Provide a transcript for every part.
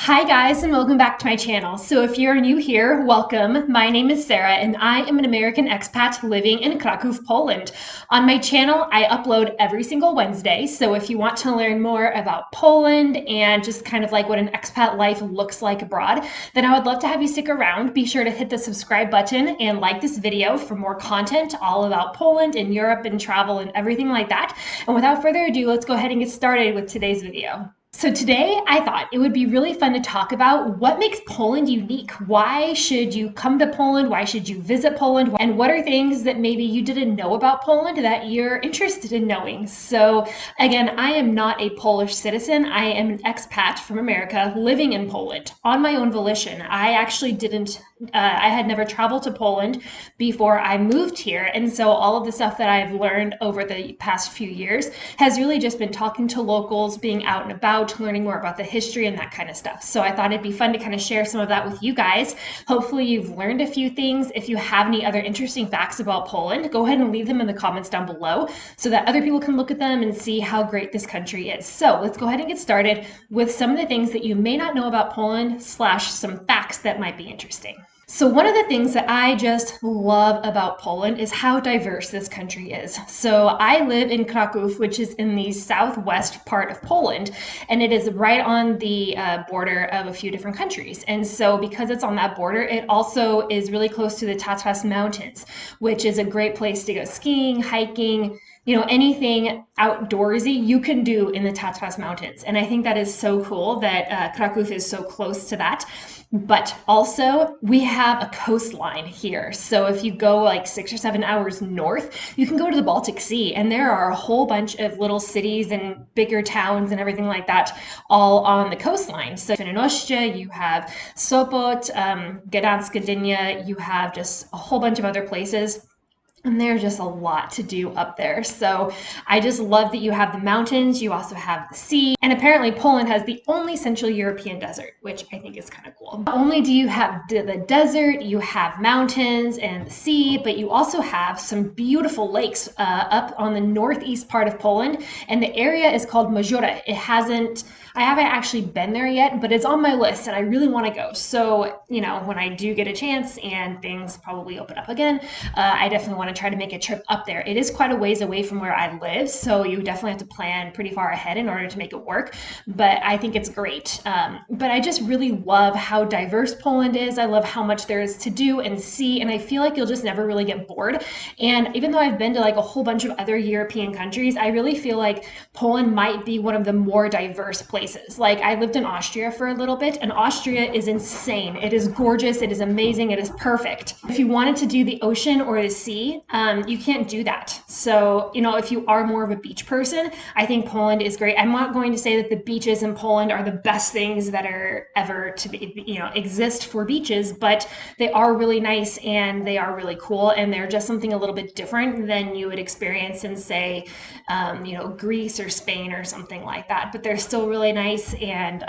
Hi guys, and welcome back to my channel. So if you're new here, welcome. My name is Sarah and I am an American expat living in Kraków, Poland. On my channel, I upload every single Wednesday. So if you want to learn more about Poland and just kind of like what an expat life looks like abroad, then I would love to have you stick around. Be sure to hit the subscribe button and like this video for more content all about Poland and Europe and travel and everything like that. And without further ado, let's go ahead and get started with today's video. So today I thought it would be really fun to talk about what makes Poland unique. Why should you come to Poland? Why should you visit Poland? And what are things that maybe you didn't know about Poland that you're interested in knowing? So again, I am not a Polish citizen. I am an expat from America living in Poland on my own volition. I actually didn't I had never traveled to Poland before I moved here. And so all of the stuff that I've learned over the past few years has really just been talking to locals, being out and about, learning more about the history and that kind of stuff. So I thought it'd be fun to kind of share some of that with you guys. Hopefully you've learned a few things. If you have any other interesting facts about Poland, go ahead and leave them in the comments down below so that other people can look at them and see how great this country is. So let's go ahead and get started with some of the things that you may not know about Poland / some facts that might be interesting. So one of the things that I just love about Poland is how diverse this country is. So I live in Kraków, which is in the southwest part of Poland, and it is right on the border of a few different countries. And so because it's on that border, it also is really close to the Tatras Mountains, which is a great place to go skiing, hiking, anything outdoorsy you can do in the Tatras Mountains. And I think that is so cool that Kraków is so close to that. But also we have a coastline here. So if you go like 6 or 7 hours north, you can go to the Baltic Sea, and there are a whole bunch of little cities and bigger towns and everything like that all on the coastline. So in Świnoujście, you have Sopot, Gdańsk, Gdynia, you have just a whole bunch of other places. And there's just a lot to do up there. So I just love that you have the mountains, you also have the sea, and apparently Poland has the only Central European desert, which I think is kind of cool. Not only do you have the desert, you have mountains and the sea, but you also have some beautiful lakes up on the northeast part of Poland, and the area is called Mazura. I haven't actually been there yet, but it's on my list and I really want to go. So, when I do get a chance and things probably open up again, I definitely want to try to make a trip up there. It is quite a ways away from where I live, so you definitely have to plan pretty far ahead in order to make it work, but I think it's great. But I just really love how diverse Poland is. I love how much there is to do and see, and I feel like you'll just never really get bored. And even though I've been to like a whole bunch of other European countries, I really feel like Poland might be one of the more diverse places. Like I lived in Austria for a little bit, and Austria is insane. It is gorgeous, it is amazing, it is perfect. If you wanted to do the ocean or the sea, you can't do that. So, if you are more of a beach person, I think Poland is great. I'm not going to say that the beaches in Poland are the best things that are ever to be, exist for beaches, but they are really nice and they are really cool, and they're just something a little bit different than you would experience in, say, Greece or Spain or something like that. But they're still really nice, and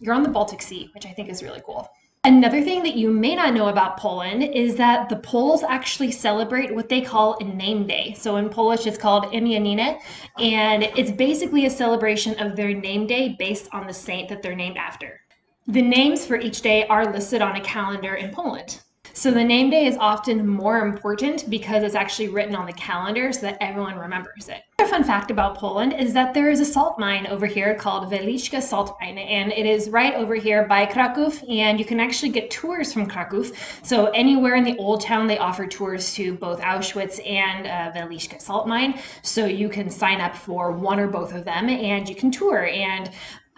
you're on the Baltic Sea, which I think is really cool. Another thing that you may not know about Poland is that the Poles actually celebrate what they call a name day. So in Polish, it's called imieninę, and it's basically a celebration of their name day based on the saint that they're named after. The names for each day are listed on a calendar in Poland. So the name day is often more important because it's actually written on the calendar so that everyone remembers it. Another fun fact about Poland is that there is a salt mine over here called Wieliczka Salt Mine, and it is right over here by Kraków, and you can actually get tours from Kraków. So anywhere in the old town, they offer tours to both Auschwitz and Wieliczka Salt Mine. So you can sign up for one or both of them and you can tour. And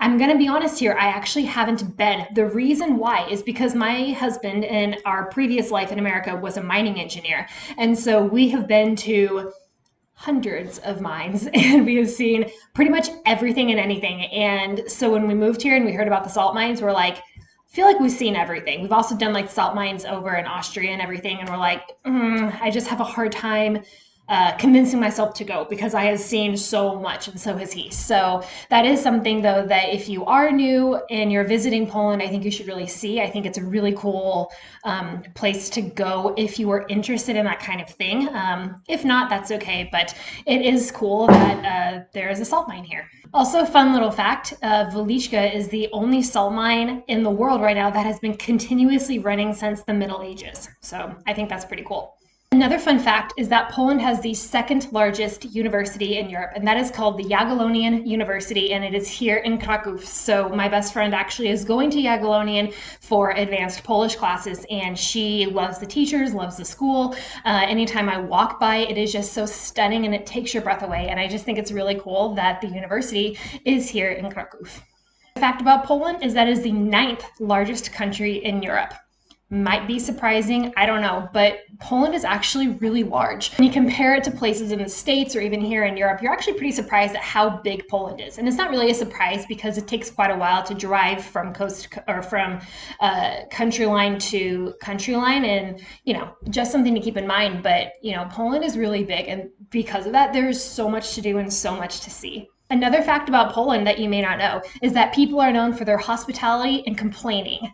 I'm going to be honest here, I actually haven't been. The reason why is because my husband in our previous life in America was a mining engineer. And so we have been to hundreds of mines and we have seen pretty much everything and anything. And so when we moved here and we heard about the salt mines, we're like, I feel like we've seen everything. We've also done like salt mines over in Austria and everything. And we're like, I just have a hard time. convincing myself to go because I have seen so much and so has he. So that is something though that if you are new and you're visiting Poland, I think you should really see. I think it's a really cool place to go if you are interested in that kind of thing. If not, that's okay, but it is cool that there is a salt mine here. Also, fun little fact, Velishka is the only salt mine in the world right now that has been continuously running since the Middle Ages. So I think that's pretty cool. Another fun fact is that Poland has the second largest university in Europe, and that is called the Jagiellonian University, and it is here in Kraków. So my best friend actually is going to Jagiellonian for advanced Polish classes, and she loves the teachers, loves the school. Anytime I walk by, it is just so stunning, and it takes your breath away, and I just think it's really cool that the university is here in Kraków. The fact about Poland is that it is the 9th largest country in Europe. Might be surprising, I don't know, but Poland is actually really large. When you compare it to places in the States or even here in Europe, you're actually pretty surprised at how big Poland is. And it's not really a surprise because it takes quite a while to drive from country line to country line, and just something to keep in mind. But Poland is really big, and because of that, there's so much to do and so much to see. Another fact about Poland that you may not know is that people are known for their hospitality and complaining.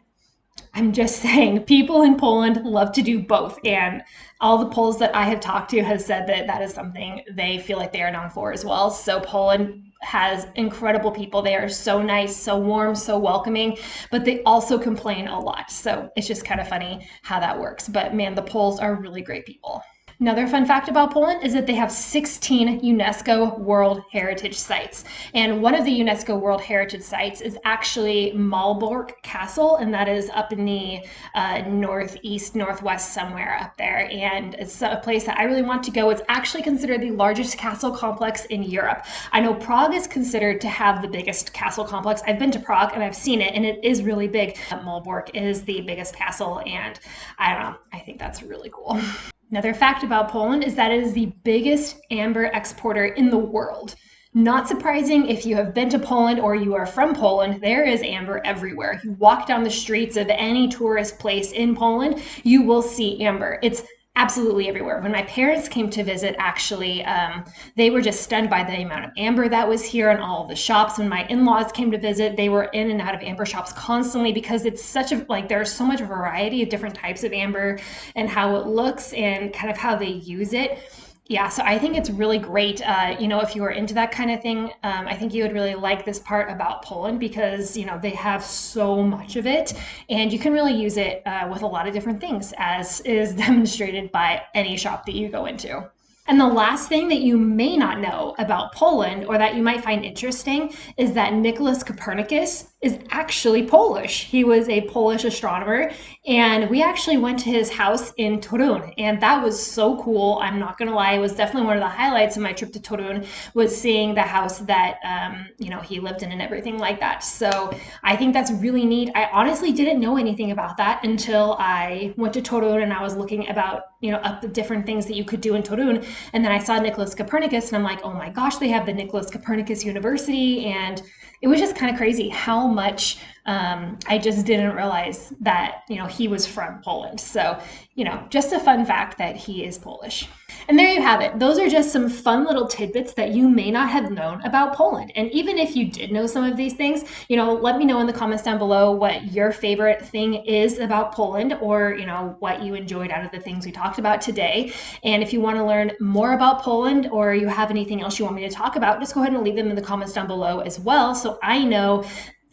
I'm just saying, people in Poland love to do both, and all the Poles that I have talked to have said that that is something they feel like they are known for as well. So Poland has incredible people. They are so nice, so warm, so welcoming, but they also complain a lot. So it's just kind of funny how that works. But man, the Poles are really great people. Another fun fact about Poland is that they have 16 UNESCO World Heritage Sites. And one of the UNESCO World Heritage Sites is actually Malbork Castle, and that is up in the northeast, northwest, somewhere up there. And it's a place that I really want to go. It's actually considered the largest castle complex in Europe. I know Prague is considered to have the biggest castle complex. I've been to Prague and I've seen it, and it is really big. Malbork is the biggest castle, and I don't know, I think that's really cool. Another fact about Poland is that it is the biggest amber exporter in the world. Not surprising if you have been to Poland or you are from Poland, there is amber everywhere. You walk down the streets of any tourist place in Poland, you will see amber. It's absolutely everywhere. When my parents came to visit, actually, they were just stunned by the amount of amber that was here in all of the shops. When my in-laws came to visit, they were in and out of amber shops constantly because it's such a, there's so much variety of different types of amber and how it looks and kind of how they use it. Yeah, so I think it's really great. If you are into that kind of thing, I think you would really like this part about Poland because, they have so much of it and you can really use it with a lot of different things, as is demonstrated by any shop that you go into. And the last thing that you may not know about Poland, or that you might find interesting, is that Nicholas Copernicus is actually Polish. He was a Polish astronomer, and we actually went to his house in Torun, and that was so cool. I'm not gonna lie, it was definitely one of the highlights of my trip to Torun, was seeing the house that he lived in and everything like that. So I think that's really neat. I honestly didn't know anything about that until I went to Torun and I was looking about up the different things that you could do in Torun. And then I saw Nicholas Copernicus and I'm like, oh my gosh, they have the Nicholas Copernicus University. And it was just kind of crazy how much I just didn't realize that, he was from Poland. So, just a fun fact that he is Polish. And there you have it. Those are just some fun little tidbits that you may not have known about Poland. And even if you did know some of these things, let me know in the comments down below what your favorite thing is about Poland, or, what you enjoyed out of the things we talked about today. And if you want to learn more about Poland, or you have anything else you want me to talk about, just go ahead and leave them in the comments down below as well, so I know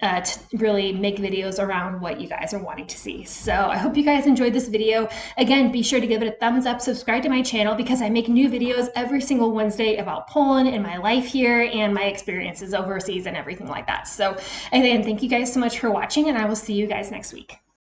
to really make videos around what you guys are wanting to see. So I hope you guys enjoyed this video. Again, be sure to give it a thumbs up, subscribe to my channel, because I make new videos every single Wednesday about Poland and my life here and my experiences overseas and everything like that. So again, thank you guys so much for watching, and I will see you guys next week.